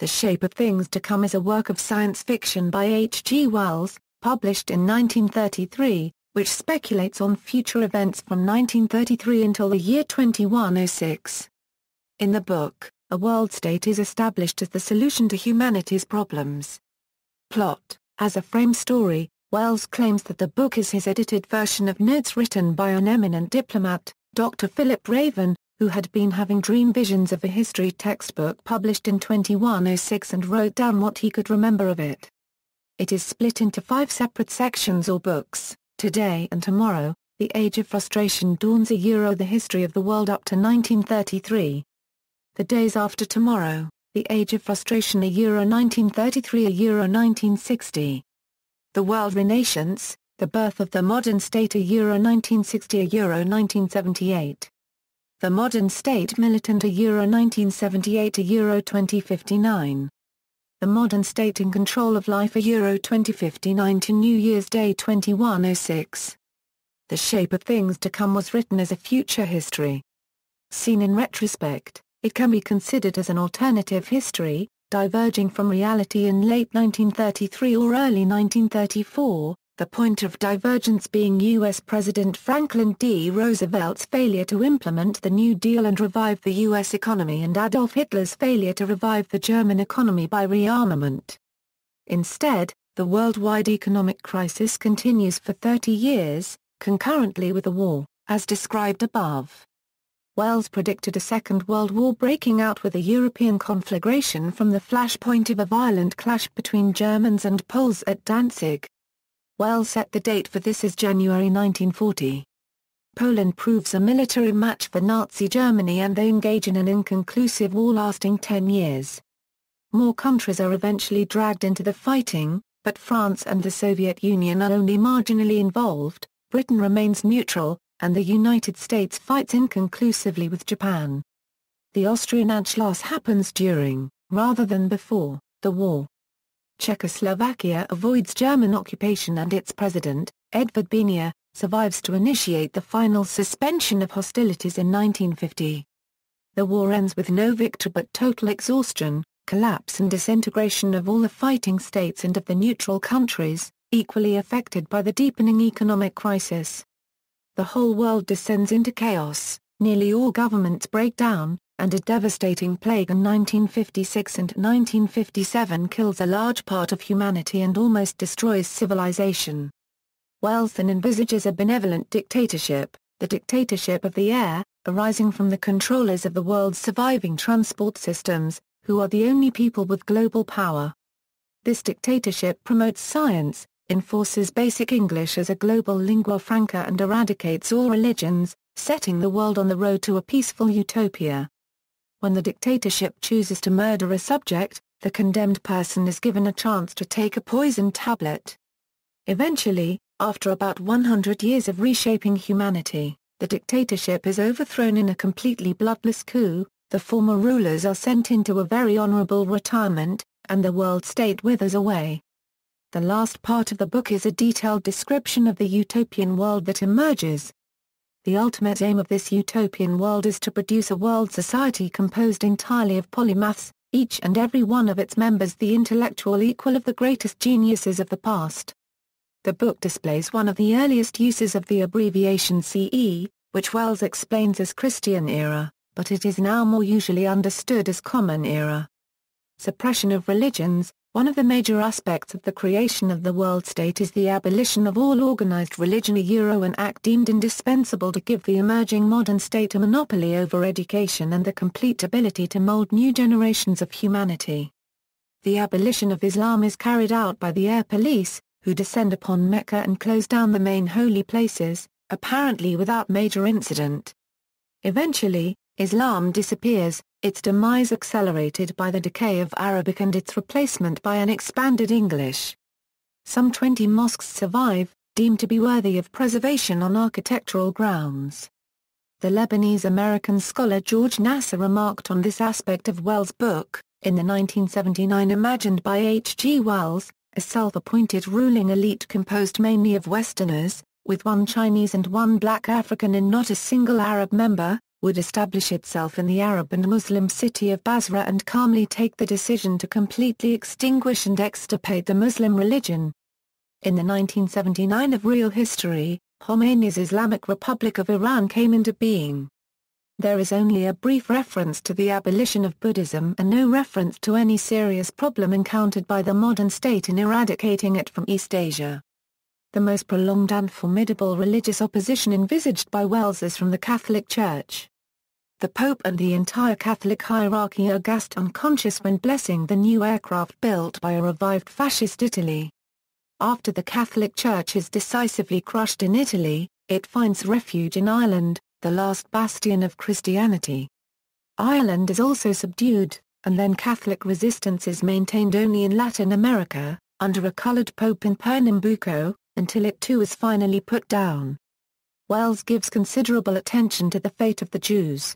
The Shape of Things to Come is a work of science fiction by H. G. Wells, published in 1933, which speculates on future events from 1933 until the year 2106. In the book, a world state is established as the solution to humanity's problems. Plot: as a frame story, Wells claims that the book is his edited version of notes written by an eminent diplomat, Dr. Philip Raven, who had been having dream visions of a history textbook published in 2106 and wrote down what he could remember of it. It is split into 5 separate sections or books: Today and Tomorrow, The Age of Frustration Dawns, the history of the world up to 1933. The Days After Tomorrow, The Age of Frustration 1933 1960. The World Renaissance, The Birth of the Modern State 1960 1978. The Modern State Militant 1978 2059. The Modern State in Control of Life 2059 to New Year's Day 2106. The Shape of Things to Come was written as a future history. Seen in retrospect, it can be considered as an alternative history, diverging from reality in late 1933 or early 1934. The point of divergence being U.S. President Franklin D. Roosevelt's failure to implement the New Deal and revive the U.S. economy and Adolf Hitler's failure to revive the German economy by rearmament. Instead, the worldwide economic crisis continues for 30 years, concurrently with the war, as described above. Wells predicted a Second World War breaking out with a European conflagration from the flashpoint of a violent clash between Germans and Poles at Danzig. Wells set the date for this as January 1940. Poland proves a military match for Nazi Germany and they engage in an inconclusive war lasting 10 years. More countries are eventually dragged into the fighting, but France and the Soviet Union are only marginally involved. Britain remains neutral, and the United States fights inconclusively with Japan. The Austrian Anschluss happens during, rather than before, the war. Czechoslovakia avoids German occupation and its president, Edvard Beneš, survives to initiate the final suspension of hostilities in 1950. The war ends with no victor but total exhaustion, collapse and disintegration of all the fighting states and of the neutral countries, equally affected by the deepening economic crisis. The whole world descends into chaos, nearly all governments break down, and a devastating plague in 1956 and 1957 kills a large part of humanity and almost destroys civilization. Wells then envisages a benevolent dictatorship, the dictatorship of the air, arising from the controllers of the world's surviving transport systems, who are the only people with global power. This dictatorship promotes science, enforces basic English as a global lingua franca and eradicates all religions, setting the world on the road to a peaceful utopia. When the dictatorship chooses to murder a subject, the condemned person is given a chance to take a poison tablet. Eventually, after about 100 years of reshaping humanity, the dictatorship is overthrown in a completely bloodless coup, the former rulers are sent into a very honorable retirement, and the world state withers away. The last part of the book is a detailed description of the utopian world that emerges. The ultimate aim of this utopian world is to produce a world society composed entirely of polymaths, each and every one of its members the intellectual equal of the greatest geniuses of the past. The book displays one of the earliest uses of the abbreviation CE, which Wells explains as Christian Era, but it is now more usually understood as Common Era. Suppression of religions. One of the major aspects of the creation of the world state is the abolition of all organized religion, an act deemed indispensable to give the emerging modern state a monopoly over education and the complete ability to mold new generations of humanity. The abolition of Islam is carried out by the air police, who descend upon Mecca and close down the main holy places, apparently without major incident. Eventually, Islam disappears, its demise accelerated by the decay of Arabic and its replacement by an expanded English. Some 20 mosques survive, deemed to be worthy of preservation on architectural grounds. The Lebanese-American scholar George Nasser remarked on this aspect of Wells' book, in the 1979 Imagined by H. G. Wells, a self-appointed ruling elite composed mainly of Westerners, with one Chinese and one black African and not a single Arab member, would establish itself in the Arab and Muslim city of Basra and calmly take the decision to completely extinguish and extirpate the Muslim religion. In the 1979 of real history, Khomeini's Islamic Republic of Iran came into being. There is only a brief reference to the abolition of Buddhism and no reference to any serious problem encountered by the modern state in eradicating it from East Asia. The most prolonged and formidable religious opposition envisaged by Wells is from the Catholic Church. The Pope and the entire Catholic hierarchy are gassed unconscious when blessing the new aircraft built by a revived fascist Italy. After the Catholic Church is decisively crushed in Italy, it finds refuge in Ireland, the last bastion of Christianity. Ireland is also subdued, and then Catholic resistance is maintained only in Latin America, under a coloured pope in Pernambuco, until it too is finally put down. Wells gives considerable attention to the fate of the Jews.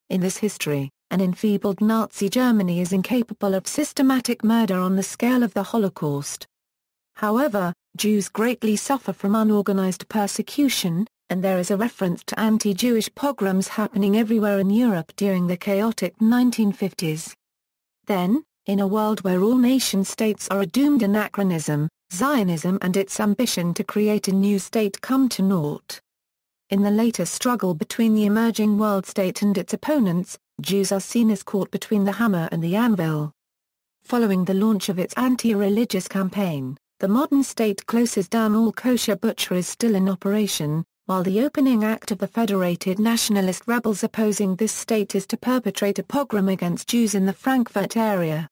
In this history, an enfeebled Nazi Germany is incapable of systematic murder on the scale of the Holocaust. However, Jews greatly suffer from unorganized persecution, and there is a reference to anti-Jewish pogroms happening everywhere in Europe during the chaotic 1950s. Then, in a world where all nation-states are a doomed anachronism, Zionism and its ambition to create a new state come to naught. In the later struggle between the emerging world state and its opponents, Jews are seen as caught between the hammer and the anvil. Following the launch of its anti-religious campaign, the modern state closes down all kosher butchery is still in operation, while the opening act of the federated nationalist rebels opposing this state is to perpetrate a pogrom against Jews in the Frankfurt area.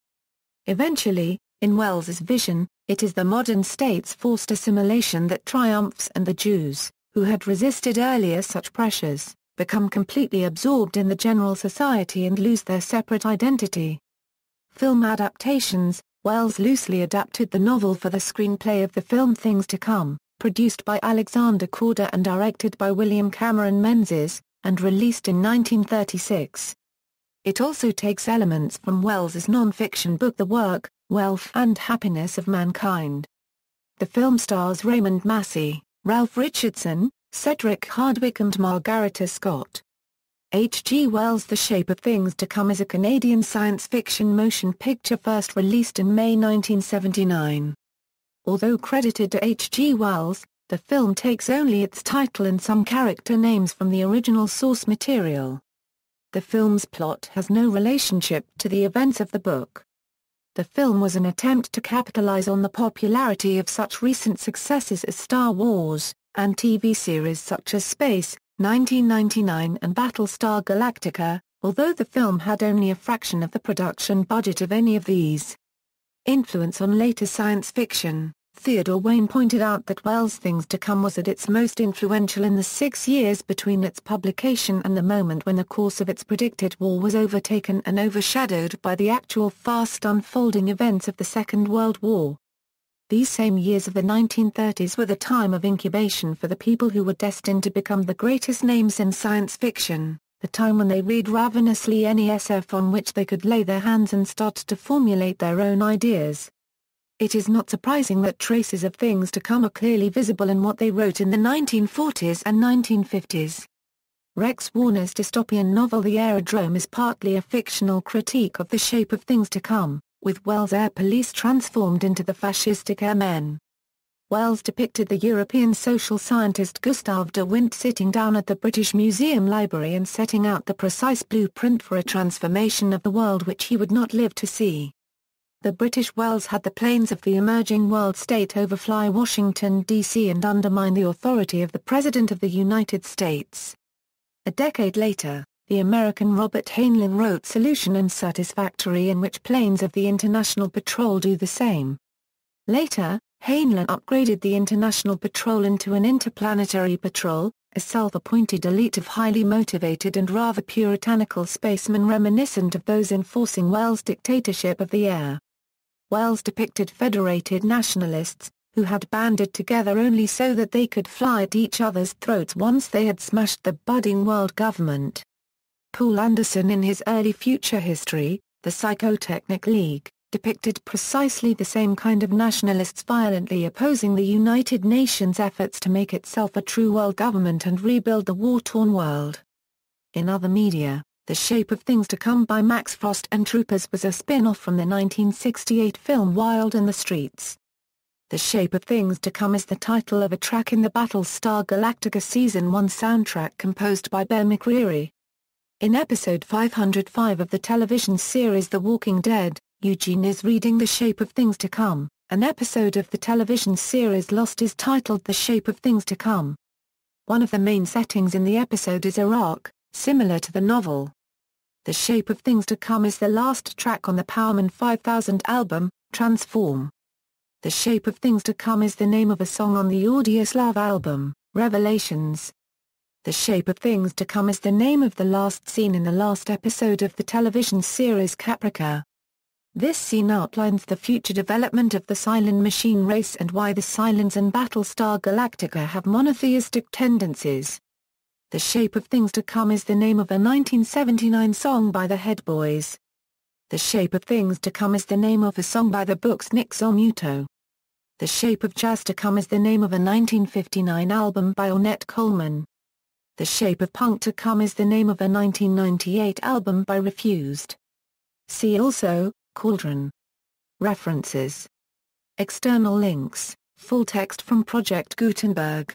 Eventually, in Wells's vision, it is the modern state's forced assimilation that triumphs and the Jews, who had resisted earlier such pressures, become completely absorbed in the general society and lose their separate identity. Film adaptations. Wells loosely adapted the novel for the screenplay of the film Things to Come, produced by Alexander Korda and directed by William Cameron Menzies, and released in 1936. It also takes elements from Wells's non-fiction book The Work, Wealth and Happiness of Mankind. The film stars Raymond Massey, Ralph Richardson, Cedric Hardwicke and Margarita Scott. H. G. Wells' The Shape of Things to Come is a Canadian science fiction motion picture first released in May 1979. Although credited to H. G. Wells, the film takes only its title and some character names from the original source material. The film's plot has no relationship to the events of the book. The film was an attempt to capitalize on the popularity of such recent successes as Star Wars, and TV series such as Space, 1999 and Battlestar Galactica, although the film had only a fraction of the production budget of any of these. Influence on later science fiction. Theodore Wayne pointed out that Wells' Things to Come was at its most influential in the 6 years between its publication and the moment when the course of its predicted war was overtaken and overshadowed by the actual fast unfolding events of the Second World War. These same years of the 1930s were the time of incubation for the people who were destined to become the greatest names in science fiction, the time when they read ravenously any SF on which they could lay their hands and start to formulate their own ideas. It is not surprising that traces of Things to Come are clearly visible in what they wrote in the 1940s and 1950s. Rex Warner's dystopian novel The Aerodrome is partly a fictional critique of the shape of things to come, with Wells' air police transformed into the fascistic airmen. Wells depicted the European social scientist Gustave de Wint sitting down at the British Museum Library and setting out the precise blueprint for a transformation of the world which he would not live to see. The British Wells had the planes of the emerging world state overfly Washington, D.C. and undermine the authority of the President of the United States. A decade later, the American Robert Heinlein wrote Solution Unsatisfactory, in which planes of the International Patrol do the same. Later, Heinlein upgraded the International Patrol into an interplanetary patrol, a self-appointed elite of highly motivated and rather puritanical spacemen reminiscent of those enforcing Wells' dictatorship of the air. Wells depicted federated nationalists, who had banded together only so that they could fly at each other's throats once they had smashed the budding world government. Poul Anderson in his early future history, The Psychotechnic League, depicted precisely the same kind of nationalists violently opposing the United Nations' efforts to make itself a true world government and rebuild the war-torn world. In other media, The Shape of Things to Come by Max Frost and Troopers was a spin-off from the 1968 film Wild in the Streets. The Shape of Things to Come is the title of a track in the Battlestar Galactica Season 1 soundtrack composed by Ben McCreary. In episode 505 of the television series The Walking Dead, Eugene is reading The Shape of Things to Come. An episode of the television series Lost is titled The Shape of Things to Come. One of the main settings in the episode is Iraq, similar to the novel. The Shape of Things to Come is the last track on the Powerman 5000 album, Transform. The Shape of Things to Come is the name of a song on the Audioslave album, Revelations. The Shape of Things to Come is the name of the last scene in the last episode of the television series Caprica. This scene outlines the future development of the Cylon machine race and why the Cylons and Battlestar Galactica have monotheistic tendencies. The Shape of Things to Come is the name of a 1979 song by the Head Boys. The Shape of Things to Come is the name of a song by the Books' Nick Zomuto. The Shape of Jazz to Come is the name of a 1959 album by Ornette Coleman. The Shape of Punk to Come is the name of a 1998 album by Refused. See also, Cauldron. References. External links, full text from Project Gutenberg.